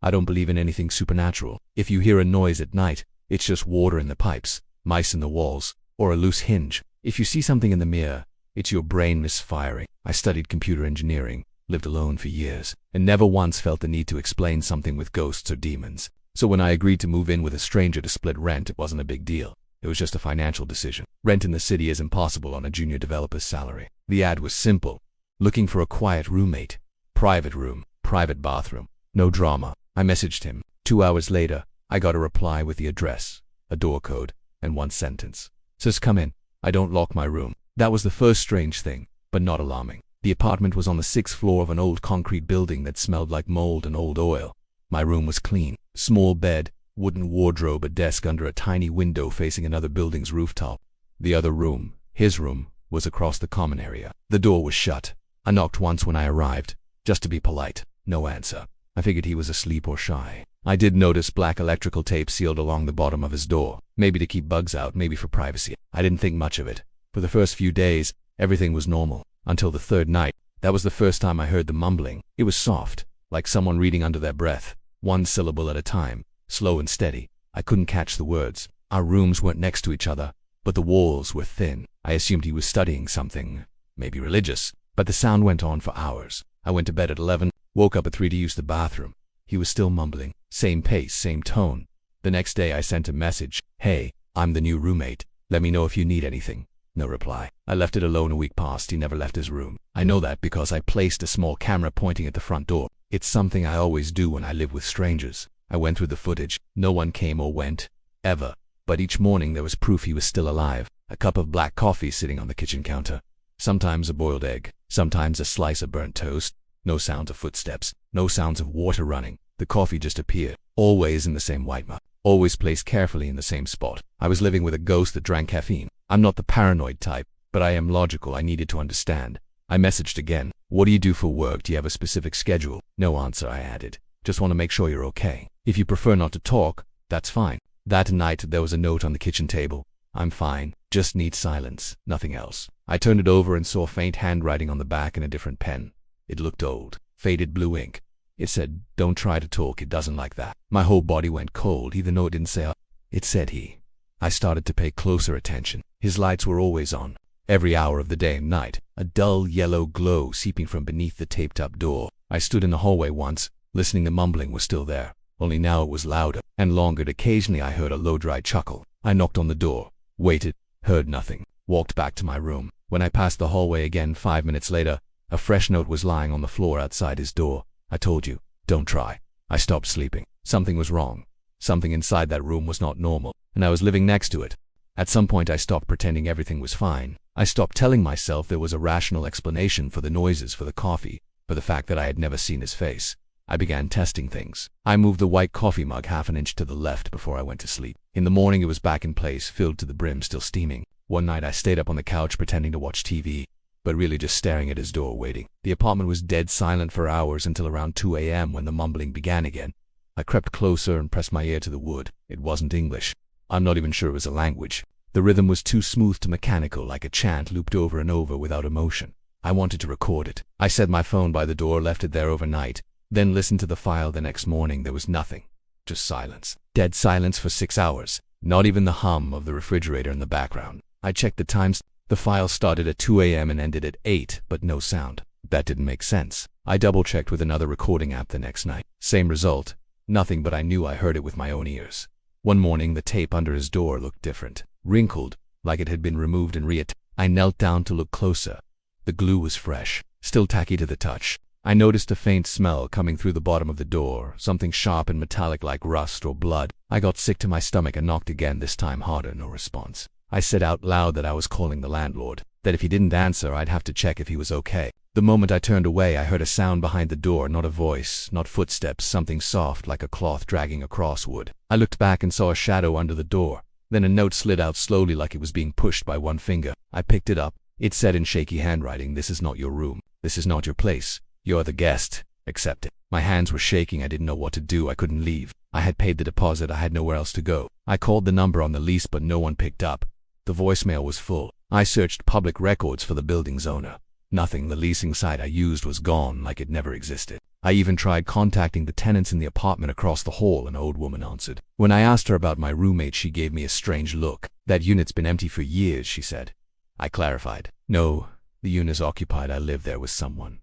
I don't believe in anything supernatural. If you hear a noise at night, it's just water in the pipes, mice in the walls, or a loose hinge. If you see something in the mirror, it's your brain misfiring. I studied computer engineering, lived alone for years, and never once felt the need to explain something with ghosts or demons. So when I agreed to move in with a stranger to split rent, it wasn't a big deal. It was just a financial decision. Rent in the city is impossible on a junior developer's salary. The ad was simple. Looking for a quiet roommate. Private room, private bathroom. No drama. I messaged him. 2 hours later, I got a reply with the address, a door code, and one sentence. Says, come in. I don't lock my room. That was the first strange thing, but not alarming. The apartment was on the 6th floor of an old concrete building that smelled like mold and old oil. My room was clean. Small bed, wooden wardrobe, a desk under a tiny window facing another building's rooftop. The other room, his room, was across the common area. The door was shut. I knocked once when I arrived, just to be polite. No answer. I figured he was asleep or shy. I did notice black electrical tape sealed along the bottom of his door, maybe to keep bugs out, maybe for privacy. I didn't think much of it. For the first few days, everything was normal, until the third night. That was the first time I heard the mumbling. It was soft, like someone reading under their breath, one syllable at a time, slow and steady. I couldn't catch the words. Our rooms weren't next to each other, but the walls were thin. I assumed he was studying something, maybe religious, but the sound went on for hours. I went to bed at 11, woke up at 3 to use the bathroom. He was still mumbling, same pace, same tone. The next day I sent a message, hey, I'm the new roommate. Let me know if you need anything. No reply. I left it alone. A week passed. He never left his room. I know that because I placed a small camera pointing at the front door. It's something I always do when I live with strangers. I went through the footage. No one came or went, ever. But each morning there was proof he was still alive. A cup of black coffee sitting on the kitchen counter. Sometimes a boiled egg. Sometimes a slice of burnt toast. No sounds of footsteps. No sounds of water running. The coffee just appeared. Always in the same white mug. Always placed carefully in the same spot. I was living with a ghost that drank caffeine. I'm not the paranoid type, but I am logical. I needed to understand. I messaged again. What do you do for work? Do you have a specific schedule? No answer, I added. Just want to make sure you're okay. If you prefer not to talk, that's fine. That night there was a note on the kitchen table. I'm fine. Just need silence. Nothing else. I turned it over and saw faint handwriting on the back in a different pen. It looked old. Faded blue ink. It said, don't try to talk. It doesn't like that. My whole body went cold, even though it didn't say it said he. I started to pay closer attention. His lights were always on. Every hour of the day and night. A dull yellow glow seeping from beneath the taped-up door. I stood in the hallway once, listening. The mumbling was still there. Only now it was louder and longer. Occasionally I heard a low, dry chuckle. I knocked on the door. Waited. Heard nothing. Walked back to my room. When I passed the hallway again 5 minutes later, a fresh note was lying on the floor outside his door. I told you, don't try. I stopped sleeping. Something was wrong. Something inside that room was not normal, and I was living next to it. At some point I stopped pretending everything was fine. I stopped telling myself there was a rational explanation for the noises, for the coffee, for the fact that I had never seen his face. I began testing things. I moved the white coffee mug half an inch to the left before I went to sleep. In the morning it was back in place, filled to the brim, still steaming. One night I stayed up on the couch pretending to watch TV, but really just staring at his door, waiting. The apartment was dead silent for hours until around 2 a.m. when the mumbling began again. I crept closer and pressed my ear to the wood. It wasn't English. I'm not even sure it was a language. The rhythm was too smooth to mechanical, like a chant looped over and over without emotion. I wanted to record it. I set my phone by the door, left it there overnight, then listened to the file. The next morning there was nothing. Just silence. Dead silence for 6 hours. Not even the hum of the refrigerator in the background. I checked the times. The file started at 2 a.m. and ended at 8, but no sound. That didn't make sense. I double-checked with another recording app the next night. Same result. Nothing, but I knew I heard it with my own ears. One morning the tape under his door looked different. Wrinkled, like it had been removed and reattached. I knelt down to look closer. The glue was fresh, still tacky to the touch. I noticed a faint smell coming through the bottom of the door, something sharp and metallic like rust or blood. I got sick to my stomach and knocked again, this time harder. No response. I said out loud that I was calling the landlord, that if he didn't answer I'd have to check if he was okay. The moment I turned away I heard a sound behind the door, not a voice, not footsteps, something soft like a cloth dragging across wood. I looked back and saw a shadow under the door. Then a note slid out slowly like it was being pushed by one finger. I picked it up. It said in shaky handwriting, this is not your room. This is not your place. You're the guest. Accept it. My hands were shaking. I didn't know what to do. I couldn't leave. I had paid the deposit. I had nowhere else to go. I called the number on the lease but no one picked up. The voicemail was full. I searched public records for the building's owner. Nothing. The leasing site I used was gone, like it never existed. I even tried contacting the tenants in the apartment across the hall. An old woman answered. When I asked her about my roommate, she gave me a strange look. That unit's been empty for years, she said. I clarified. No, the unit's occupied. I live there with someone.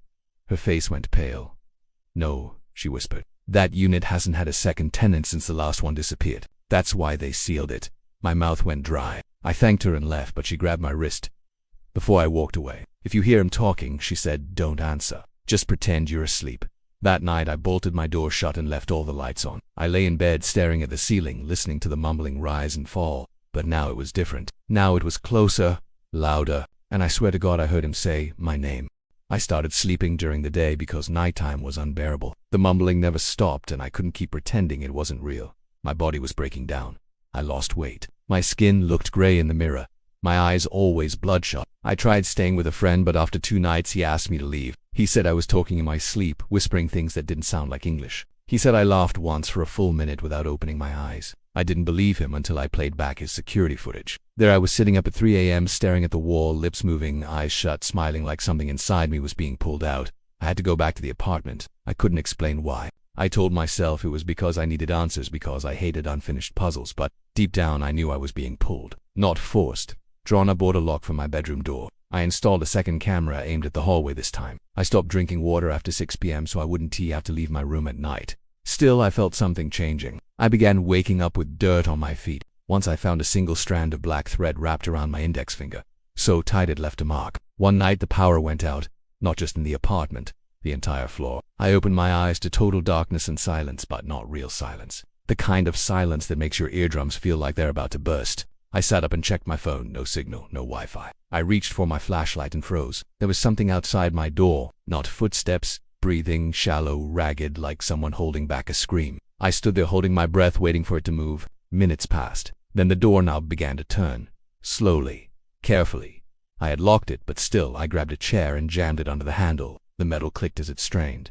Her face went pale. No, she whispered. That unit hasn't had a second tenant since the last one disappeared. That's why they sealed it. My mouth went dry. I thanked her and left, but she grabbed my wrist before I walked away. If you hear him talking, she said, don't answer. Just pretend you're asleep. That night, I bolted my door shut and left all the lights on. I lay in bed staring at the ceiling, listening to the mumbling rise and fall. But now it was different. Now it was closer, louder, and I swear to God I heard him say my name. I started sleeping during the day because nighttime was unbearable. The mumbling never stopped and I couldn't keep pretending it wasn't real. My body was breaking down. I lost weight. My skin looked gray in the mirror. My eyes always bloodshot. I tried staying with a friend, but after 2 nights he asked me to leave. He said I was talking in my sleep, whispering things that didn't sound like English. He said I laughed once for a full minute without opening my eyes. I didn't believe him until I played back his security footage. There I was sitting up at 3 a.m. staring at the wall, lips moving, eyes shut, smiling like something inside me was being pulled out. I had to go back to the apartment. I couldn't explain why. I told myself it was because I needed answers, because I hated unfinished puzzles, but deep down I knew I was being pulled. Not forced. Drawn up a lock from my bedroom door. I installed a second camera aimed at the hallway this time. I stopped drinking water after 6 p.m. so I wouldn't have to leave my room at night. Still, I felt something changing. I began waking up with dirt on my feet. Once I found a single strand of black thread wrapped around my index finger. So tight it left a mark. One night the power went out, not just in the apartment, the entire floor. I opened my eyes to total darkness and silence, but not real silence. The kind of silence that makes your eardrums feel like they're about to burst. I sat up and checked my phone. No signal, no Wi-Fi. I reached for my flashlight and froze. There was something outside my door. Not footsteps, breathing, shallow, ragged, like someone holding back a scream. I stood there holding my breath, waiting for it to move. Minutes passed. Then the doorknob began to turn. Slowly, carefully. I had locked it, but still, I grabbed a chair and jammed it under the handle. The metal clicked as it strained.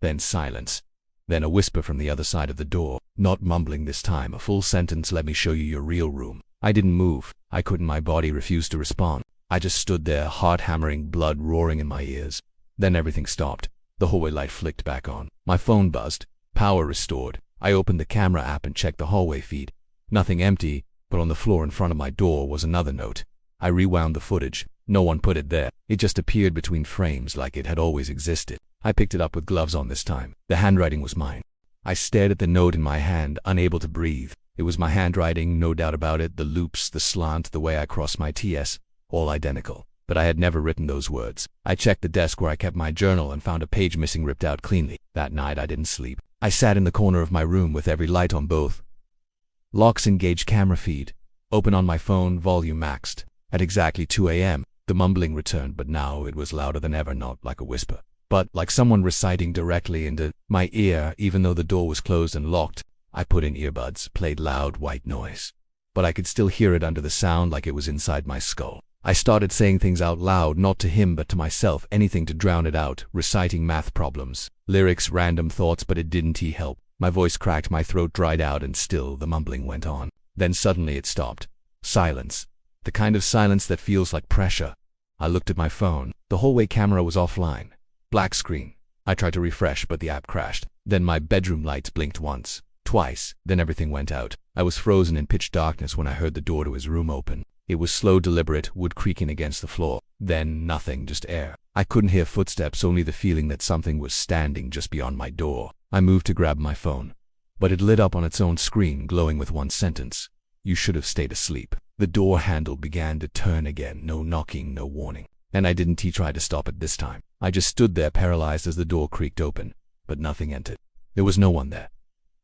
Then silence. Then a whisper from the other side of the door. Not mumbling this time, a full sentence. Let me show you your real room. I didn't move. I couldn't. My body refused to respond. I just stood there, heart hammering, blood roaring in my ears. Then everything stopped. The hallway light flicked back on. My phone buzzed. Power restored. I opened the camera app and checked the hallway feed. Nothing empty, but on the floor in front of my door was another note. I rewound the footage. No one put it there. It just appeared between frames like it had always existed. I picked it up with gloves on this time. The handwriting was mine. I stared at the note in my hand, unable to breathe. It was my handwriting, no doubt about it. The loops, the slant, the way I crossed my T's, all identical. But I had never written those words. I checked the desk where I kept my journal and found a page missing, ripped out cleanly. That night I didn't sleep. I sat in the corner of my room with every light on, both locks engaged, camera feed open on my phone, volume maxed. At exactly 2 a.m., the mumbling returned, but now it was louder than ever, not like a whisper, but like someone reciting directly into my ear. Even though the door was closed and locked, I put in earbuds, played loud white noise. But I could still hear it under the sound, like it was inside my skull. I started saying things out loud, not to him but to myself, anything to drown it out, reciting math problems, lyrics, random thoughts, but it didn't help. My voice cracked, my throat dried out, and still the mumbling went on. Then suddenly it stopped. Silence. The kind of silence that feels like pressure. I looked at my phone. The hallway camera was offline. Black screen. I tried to refresh, but the app crashed. Then my bedroom lights blinked once, twice, then everything went out. I was frozen in pitch darkness when I heard the door to his room open. It was slow, deliberate, wood creaking against the floor. Then nothing, just air. I couldn't hear footsteps, only the feeling that something was standing just beyond my door. I moved to grab my phone, but it lit up on its own screen, glowing with one sentence. You should have stayed asleep. The door handle began to turn again. No knocking, no warning. And I didn't try to stop it this time. I just stood there paralyzed as the door creaked open, but nothing entered. There was no one there.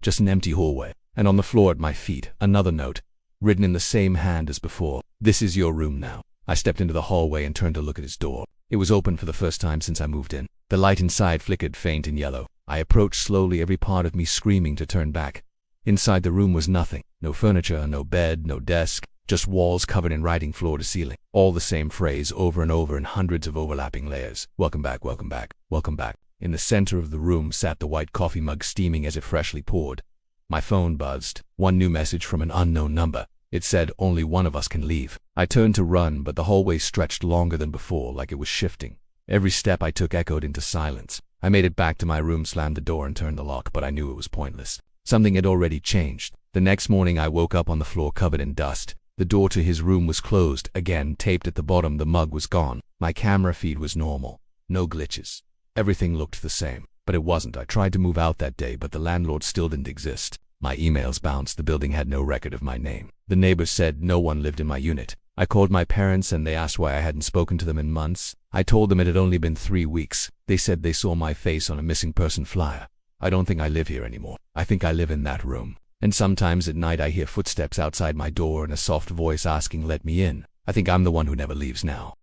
Just an empty hallway. And on the floor at my feet, another note, written in the same hand as before. This is your room now. I stepped into the hallway and turned to look at his door. It was open for the first time since I moved in. The light inside flickered faint and yellow. I approached slowly, every part of me screaming to turn back. Inside the room was nothing. No furniture, no bed, no desk. Just walls covered in writing floor to ceiling. All the same phrase over and over in hundreds of overlapping layers. Welcome back, welcome back, welcome back. In the center of the room sat the white coffee mug, steaming as if freshly poured. My phone buzzed. One new message from an unknown number. It said, only one of us can leave. I turned to run, but the hallway stretched longer than before, like it was shifting. Every step I took echoed into silence. I made it back to my room, slammed the door and turned the lock, but I knew it was pointless. Something had already changed. The next morning I woke up on the floor covered in dust. The door to his room was closed, again taped at the bottom. The mug was gone. My camera feed was normal. No glitches. Everything looked the same. But it wasn't. I tried to move out that day, but the landlord still didn't exist. My emails bounced. The building had no record of my name. The neighbors said no one lived in my unit. I called my parents and they asked why I hadn't spoken to them in months. I told them it had only been 3 weeks. They said they saw my face on a missing person flyer. I don't think I live here anymore. I think I live in that room. And sometimes at night I hear footsteps outside my door and a soft voice asking, "Let me in." I think I'm the one who never leaves now.